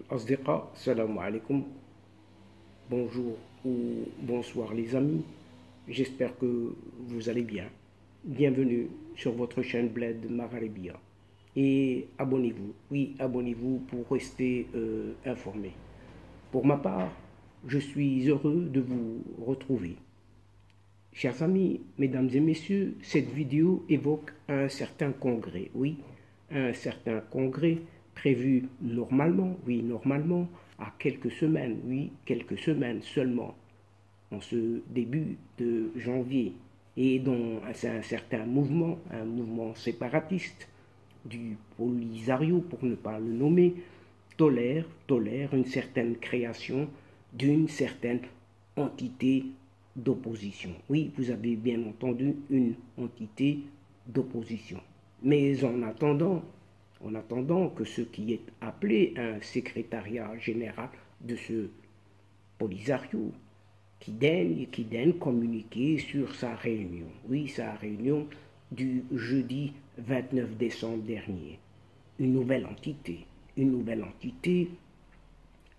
Asdiqa, salam alaikum, bonjour ou bonsoir les amis, j'espère que vous allez bien. Bienvenue sur votre chaîne Bled Magharibia. Et abonnez-vous, oui, abonnez-vous pour rester informé. Pour ma part, je suis heureux de vous retrouver. Chers amis, mesdames et messieurs, cette vidéo évoque un certain congrès, oui, un certain congrès prévu normalement, oui, normalement, à quelques semaines, oui, quelques semaines seulement, en ce début de janvier, et dont c'est un certain mouvement, un mouvement séparatiste du Polisario, pour ne pas le nommer, tolère une certaine création d'une certaine entité d'opposition. Oui, vous avez bien entendu, une entité d'opposition. Mais en attendant que ce qui est appelé un secrétariat général de ce Polisario, qui daigne communiquer sur sa réunion. Oui, sa réunion du jeudi 29 décembre dernier. Une nouvelle entité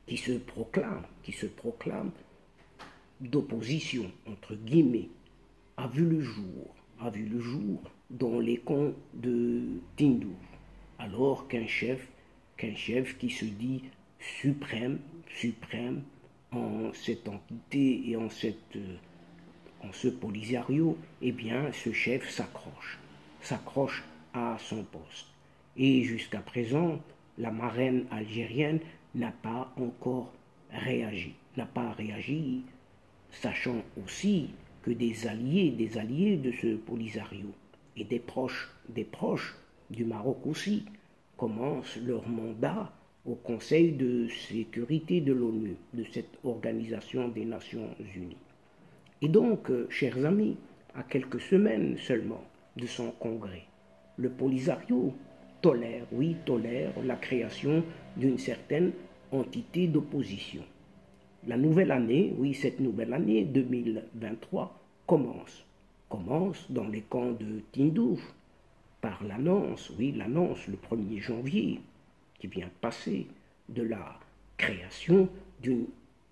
qui se proclame d'opposition, entre guillemets, a vu le jour dans les camps de Tindouf, alors qu'un chef qui se dit suprême en cette entité et en ce Polisario, eh bien, ce chef s'accroche à son poste. Et jusqu'à présent, la marraine algérienne n'a pas encore réagi, sachant aussi que des alliés de ce Polisario et des proches du Maroc aussi commencent leur mandat au Conseil de sécurité de l'ONU, de cette organisation des Nations Unies. Et donc, chers amis, à quelques semaines seulement de son congrès, le Polisario tolère la création d'une certaine entité d'opposition. La nouvelle année, oui, cette nouvelle année 2023 commence dans les camps de Tindouf par l'annonce, oui, l'annonce le 1er janvier qui vient de passer de la création d'une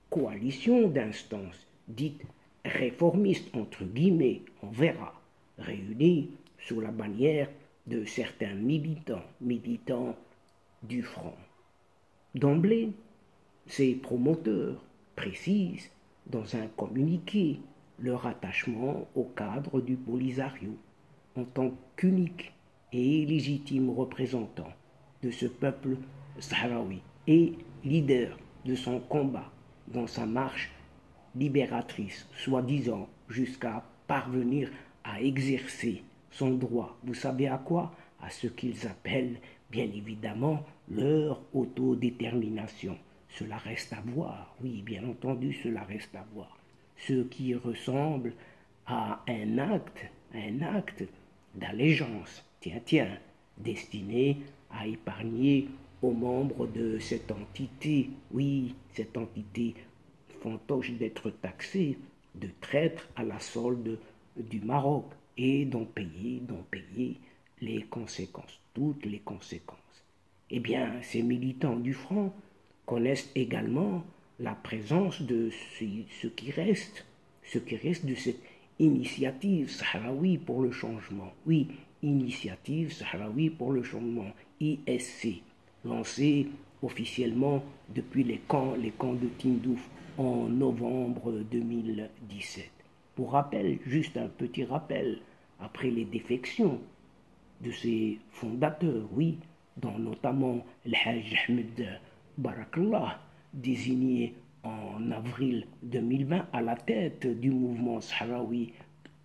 coalition d'instances dites réformistes, entre guillemets, on verra, réunies sous la bannière de certains militants du Front. D'emblée, ces promoteurs précisent dans un communiqué leur attachement au cadre du Polisario en tant qu'unique et légitime représentant de ce peuple sahraoui et leader de son combat dans sa marche libératrice, soi-disant jusqu'à parvenir à exercer son droit. Vous savez à quoi? À ce qu'ils appellent bien évidemment leur autodétermination. Cela reste à voir, oui, bien entendu, cela reste à voir. Ce qui ressemble à un acte d'allégeance, destiné à épargner aux membres de cette entité, oui, cette entité fantoche d'être taxée de traître à la solde du Maroc et d'en payer les conséquences, toutes les conséquences. Eh bien, ces militants du Front connaissent également la présence de ce qui reste de cette initiative sahraoui pour le changement. Oui, initiative sahraoui pour le changement, ISC, lancée officiellement depuis les camps de Tindouf en novembre 2017. Pour rappel, juste un petit rappel, après les défections de ses fondateurs, oui, dont notamment el Hajj Ahmed Barakallah, désigné en avril 2020 à la tête du mouvement sahraoui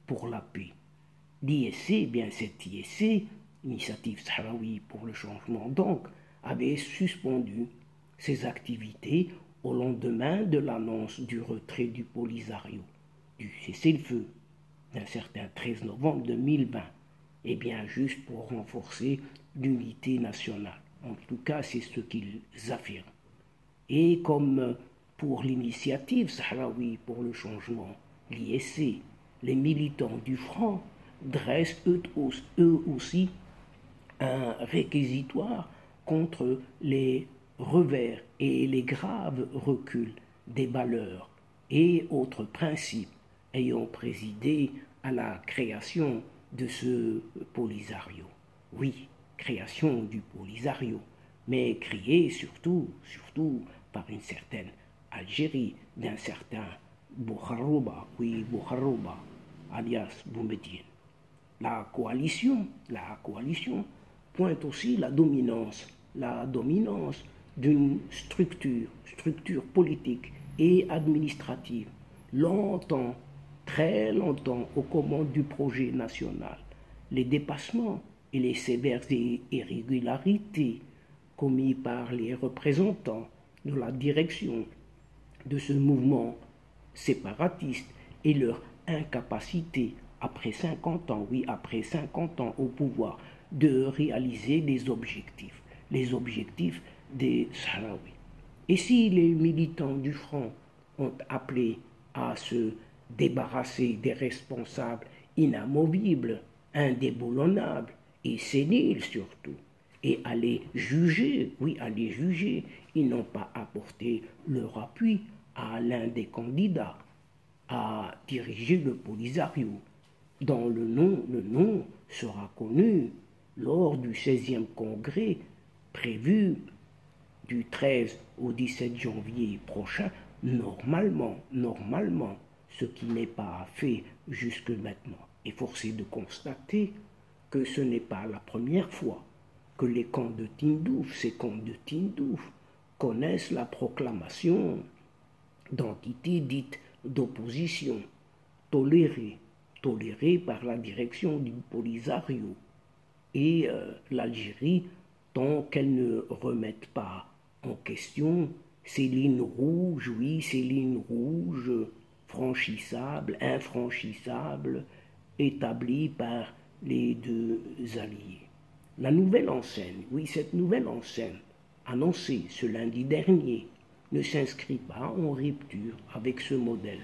pour la paix. L'ISC, bien cette ISC, Initiative Sahraoui pour le changement donc, avait suspendu ses activités au lendemain de l'annonce du retrait du Polisario, du cessez-le-feu d'un certain 13 novembre 2020, et bien juste pour renforcer l'unité nationale. En tout cas, c'est ce qu'ils affirment. Et comme pour l'initiative sahraoui pour le changement, l'ISC, les militants du Front dressent eux aussi un réquisitoire contre les revers et les graves reculs des valeurs et autres principes ayant présidé à la création de ce Polisario. Oui, création du Polisario, mais créé surtout par une certaine Algérie, d'un certain Bouharouba, oui, Bouharouba, alias Boumediene. La coalition pointe aussi la dominance d'une structure politique et administrative, longtemps, très longtemps aux commandes du projet national. Les dépassements et les sévères irrégularités commis par les représentants de la direction de ce mouvement séparatiste et leur incapacité après 50 ans, oui, après 50 ans au pouvoir, de réaliser les objectifs des Sahraouis. Et si les militants du Front ont appelé à se débarrasser des responsables inamovibles, indéboulonnables et séniles surtout, et à les juger, oui, à les juger, ils n'ont pas apporté leur appui à l'un des candidats à diriger le Polisario, dont le nom sera connu lors du 16e congrès prévu du 13 au 17 janvier prochain, normalement, ce qui n'est pas fait jusque maintenant. Et force est de constater que ce n'est pas la première fois que les camps de Tindouf, ces camps de Tindouf, connaissent la proclamation d'entités dites d'opposition, tolérées par la direction du Polisario et l'Algérie, tant qu'elle ne remette pas en question ces lignes rouges, oui, ces lignes rouges franchissables, infranchissables, établies par les deux alliés. La nouvelle enseigne, oui, cette nouvelle enseigne, annoncée ce lundi dernier, ne s'inscrit pas en rupture avec ce modèle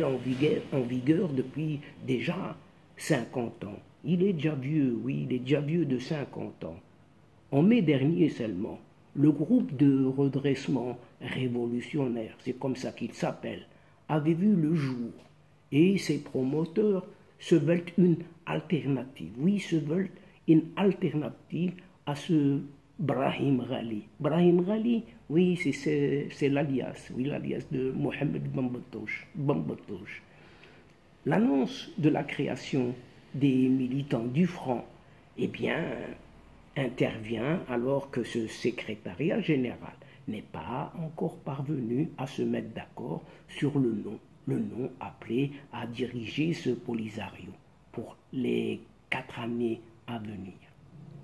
en vigueur depuis déjà 50 ans. Il est déjà vieux, oui, il est déjà vieux de 50 ans. En mai dernier seulement, le groupe de redressement révolutionnaire, c'est comme ça qu'il s'appelle, avait vu le jour et ses promoteurs se veulent une alternative. Oui, se veulent une alternative à ce Brahim Ghali. Brahim Ghali, oui, c'est l'alias, oui, l'alias de Mohamed Bambatoche. L'annonce de la création des militants du Front, eh bien, intervient alors que ce secrétariat général n'est pas encore parvenu à se mettre d'accord sur le nom appelé à diriger ce Polisario pour les 4 années à venir.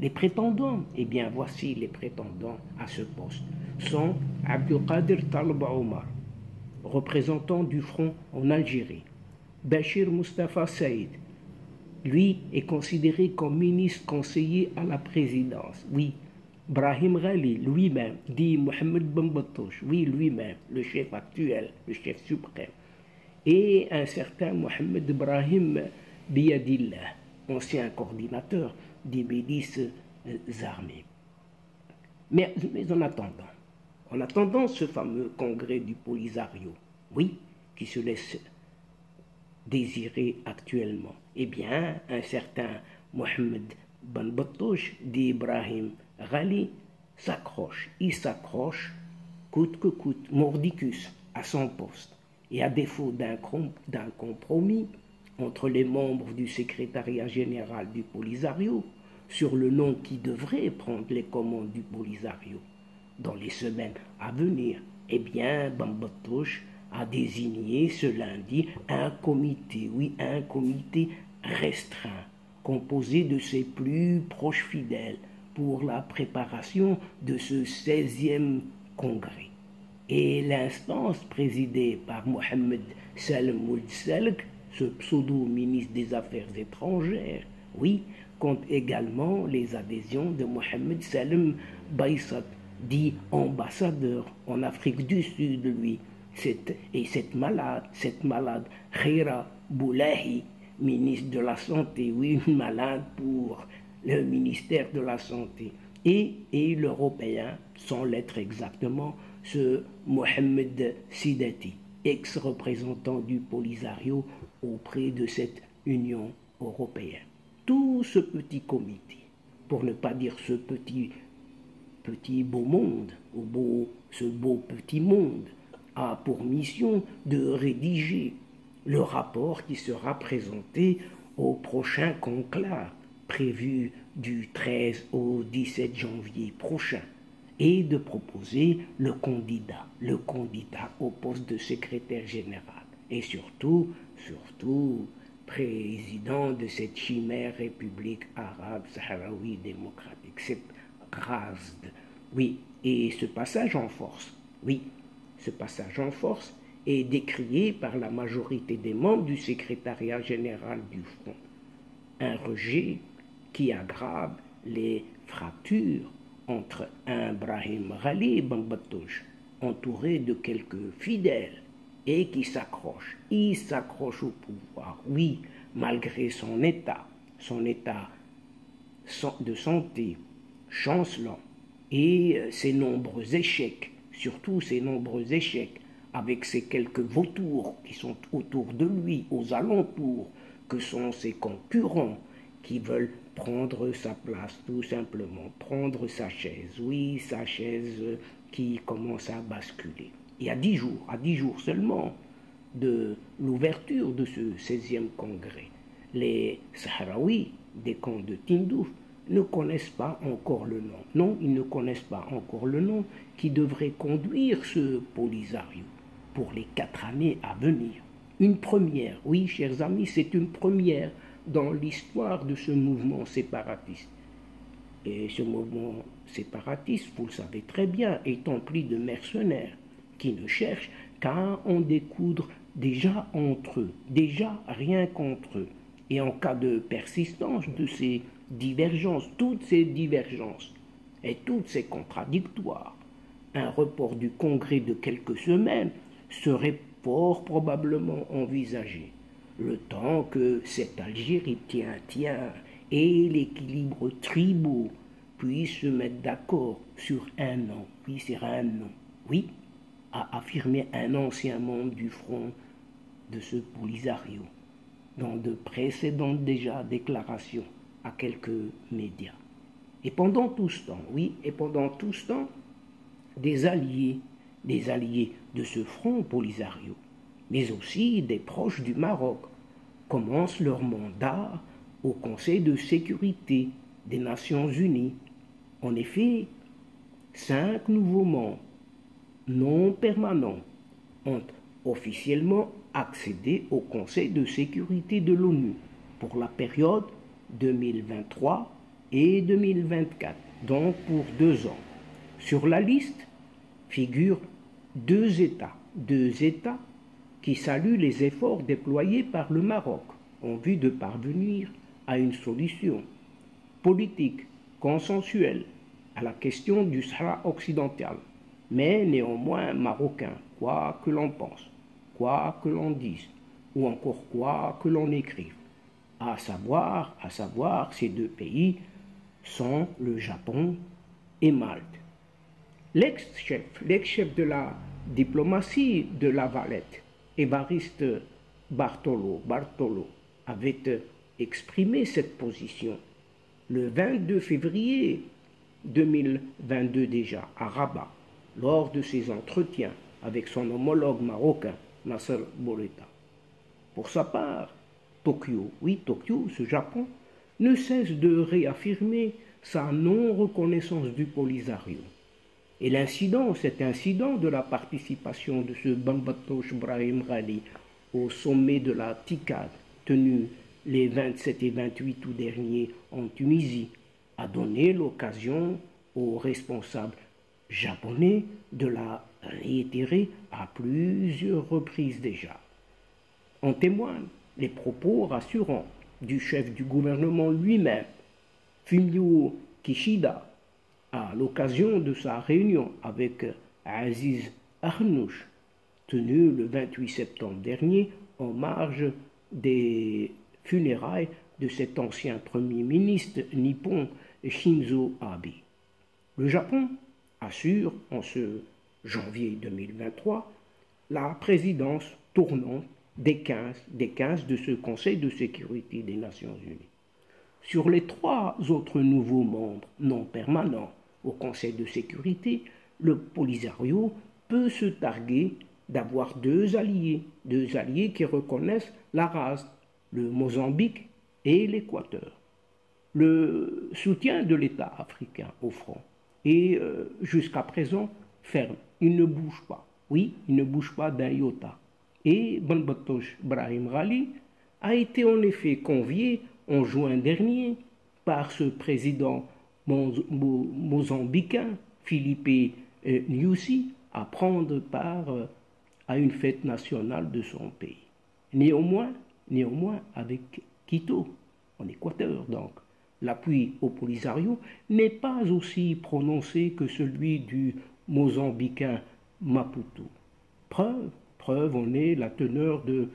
Les prétendants, eh bien voici les prétendants à ce poste, sont Abdelkader Talba Omar, représentant du Front en Algérie, Bachir Mustafa Saïd, lui est considéré comme ministre conseiller à la présidence, oui, Brahim Ghali lui-même, dit Mohamed Bambatoche, oui lui-même, le chef actuel, le chef suprême, et un certain Mohamed Ibrahim Biadillah, ancien coordinateur des milices armées. Mais en attendant ce fameux congrès du Polisario, oui, qui se laisse désirer actuellement, eh bien, un certain Mohamed Bambatoche d'Ibrahim Ghali s'accroche coûte que coûte, mordicus, à son poste. Et à défaut d'un compromis entre les membres du secrétariat général du Polisario sur le nom qui devrait prendre les commandes du Polisario dans les semaines à venir, eh bien, Bambatoche a désigné ce lundi un comité restreint, composé de ses plus proches fidèles pour la préparation de ce 16e congrès. Et l'instance présidée par Mohamed Salem Ould Selk, ce pseudo-ministre des Affaires étrangères, oui, compte également les adhésions de Mohamed Salem Baïsat, dit ambassadeur en Afrique du Sud, lui. Cette malade, Khaira Boulahi, ministre de la Santé, oui, une malade pour le ministère de la Santé, et l'Européen, sans l'être exactement, ce Mohamed Sidati, ex-représentant du Polisario auprès de cette Union européenne. Tout ce petit comité, pour ne pas dire ce petit beau monde, ce beau petit monde, a pour mission de rédiger le rapport qui sera présenté au prochain conclave prévu du 13 au 17 janvier prochain et de proposer le candidat au poste de secrétaire général et surtout président de cette chimère République arabe sahraoui démocratique, cette RASD. Oui, et ce passage en force, est décrié par la majorité des membres du secrétariat général du Front. Un rejet qui aggrave les fractures entre un Brahim Ghali Bambatouche, entouré de quelques fidèles, et qui s'accroche. Il s'accroche au pouvoir, oui, malgré son état de santé chancelant et ses nombreux échecs, surtout ses nombreux échecs, avec ces quelques vautours qui sont autour de lui, aux alentours, que sont ses concurrents, qui veulent prendre sa place, tout simplement, prendre sa chaise, oui, sa chaise qui commence à basculer. Et à 10 jours seulement de l'ouverture de ce 16e congrès, les Sahraouis des camps de Tindouf ne connaissent pas encore le nom. Non, ils ne connaissent pas encore le nom qui devrait conduire ce Polisario pour les 4 années à venir. Une première, oui, chers amis, c'est une première dans l'histoire de ce mouvement séparatiste. Et ce mouvement séparatiste, vous le savez très bien, est empli de mercenaires qui ne cherchent qu'à en découdre déjà entre eux, déjà rien qu'entre eux. Et en cas de persistance de ces divergences, toutes ces divergences et toutes ces contradictoires, un report du congrès de quelques semaines serait fort probablement envisagé. Le temps que cette Algérie tient et l'équilibre tribaux puissent se mettre d'accord sur un nom, oui, sur un nom, oui, a affirmé un ancien membre du front de ce Polisario, dans de précédentes déjà déclarations à quelques médias. Et pendant tout ce temps, des alliés de ce front Polisario, mais aussi des proches du Maroc, commencent leur mandat au Conseil de sécurité des Nations Unies. En effet, 5 nouveaux membres non permanents ont officiellement accédé au Conseil de sécurité de l'ONU pour la période 2023 et 2024, donc pour 2 ans. Sur la liste figurent 2 États qui saluent les efforts déployés par le Maroc en vue de parvenir à une solution politique consensuelle à la question du Sahara occidental, mais néanmoins marocain, quoi que l'on pense, quoi que l'on dise, ou encore quoi que l'on écrive. À savoir, ces 2 pays sont le Japon et Malte. L'ex-chef de la diplomatie de La Valette, Évariste Bartolo, avait exprimé cette position le 22 février 2022 déjà à Rabat, lors de ses entretiens avec son homologue marocain, Nasser Bourita. Pour sa part, Tokyo, ce Japon, ne cesse de réaffirmer sa non-reconnaissance du Polisario. Et cet incident de la participation de ce Bambatouche Brahim Ghali au sommet de la TICAD, tenu les 27 et 28 août dernier en Tunisie, a donné l'occasion aux responsables japonais de la réitérer à plusieurs reprises déjà. En témoignent les propos rassurants du chef du gouvernement lui-même, Fumio Kishida, à l'occasion de sa réunion avec Aziz Arnouch, tenue le 28 septembre dernier en marge des funérailles de cet ancien premier ministre nippon Shinzo Abe. Le Japon assure en ce janvier 2023 la présidence tournante des 15 de ce Conseil de sécurité des Nations Unies. Sur les 3 autres nouveaux membres non permanents au Conseil de sécurité, le Polisario peut se targuer d'avoir deux alliés qui reconnaissent la race, le Mozambique et l'Équateur. Le soutien de l'État africain au front est jusqu'à présent ferme. Il ne bouge pas. Oui, il ne bouge pas d'un iota. Et Banbatosh Brahim Ghali a été en effet convié en juin dernier par ce président mozambicain, Philippe Nyusi, à prendre part à une fête nationale de son pays. Néanmoins, avec Quito, en Équateur donc, l'appui au Polisario n'est pas aussi prononcé que celui du Mozambicain Maputo. Preuve en est la teneur de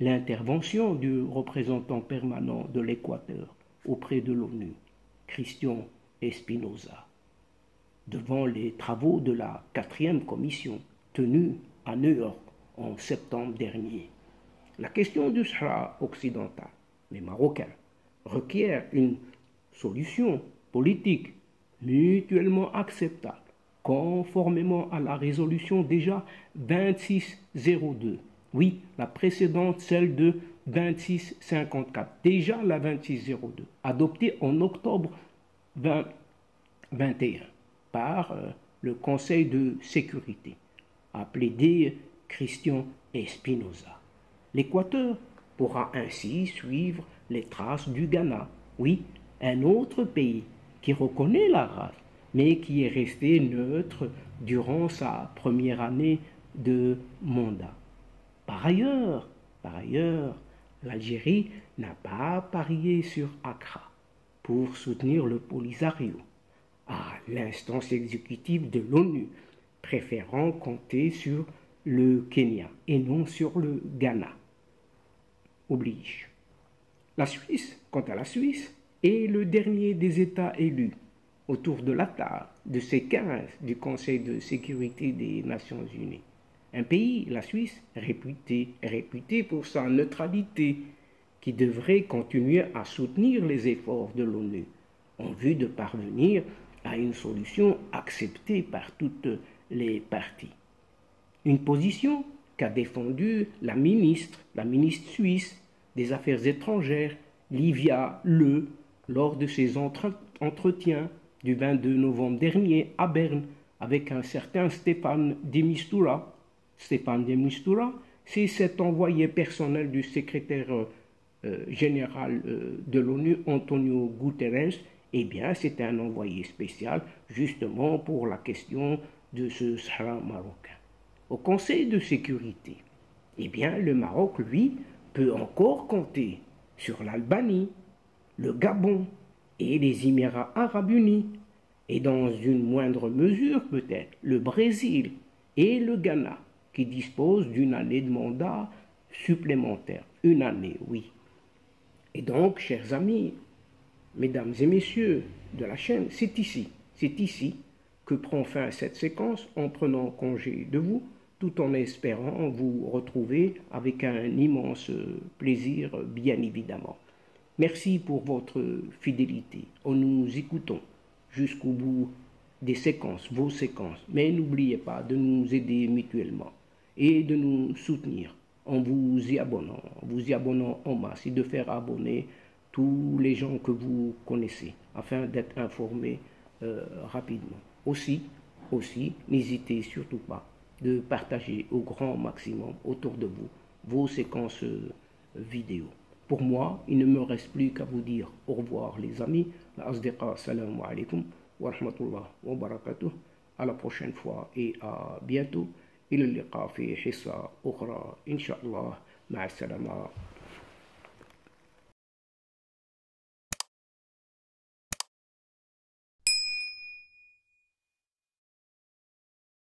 l'intervention du représentant permanent de l'Équateur auprès de l'ONU, Christian Espinosa, devant les travaux de la 4e commission tenue à New York en septembre dernier. La question du Sahara occidental, les Marocains, requiert une solution politique mutuellement acceptable, conformément à la résolution déjà 2602. Oui, la précédente, celle de 2654, déjà la 2602, adoptée en octobre 2021 par le Conseil de sécurité, a plaidé Christian Espinosa. L'Équateur pourra ainsi suivre les traces du Ghana, oui, un autre pays qui reconnaît la race, mais qui est resté neutre durant sa première année de mandat. Par ailleurs, l'Algérie n'a pas parié sur Accra pour soutenir le Polisario, à l'instance exécutive de l'ONU, préférant compter sur le Kenya et non sur le Ghana. Oblige. La Suisse, quant à la Suisse, est le dernier des États élus autour de la table de ces 15 du Conseil de sécurité des Nations Unies. Un pays, la Suisse, réputé pour sa neutralité, qui devrait continuer à soutenir les efforts de l'ONU en vue de parvenir à une solution acceptée par toutes les parties. Une position qu'a défendue la ministre suisse des Affaires étrangères, Livia Le, lors de ses entretiens du 22 novembre dernier à Berne avec un certain Stéphane de Mistura. Stéphane de Mistura, c'est cet envoyé personnel du secrétaire général de l'ONU, Antonio Guterres. Eh bien, c'est un envoyé spécial justement pour la question de ce Sahara marocain. Au Conseil de sécurité, eh bien, le Maroc, lui, peut encore compter sur l'Albanie, le Gabon et les Émirats arabes unis, et dans une moindre mesure peut-être le Brésil et le Ghana, qui disposent d'une année de mandat supplémentaire. Une année, oui. Et donc, chers amis, mesdames et messieurs de la chaîne, c'est ici que prend fin cette séquence en prenant congé de vous, tout en espérant vous retrouver avec un immense plaisir, bien évidemment. Merci pour votre fidélité en nous écoutant jusqu'au bout des séquences, vos séquences. Mais n'oubliez pas de nous aider mutuellement et de nous soutenir en vous y abonnant en masse et de faire abonner tous les gens que vous connaissez afin d'être informés rapidement. Aussi, n'hésitez surtout pas de partager au grand maximum autour de vous vos séquences vidéo. Pour moi, il ne me reste plus qu'à vous dire au revoir les amis. Assalamu alaikum wa rahmatullah wa barakatuh. À la prochaine fois et à bientôt. إلى اللقاء في حصة أخرى إن شاء الله. مع السلامة.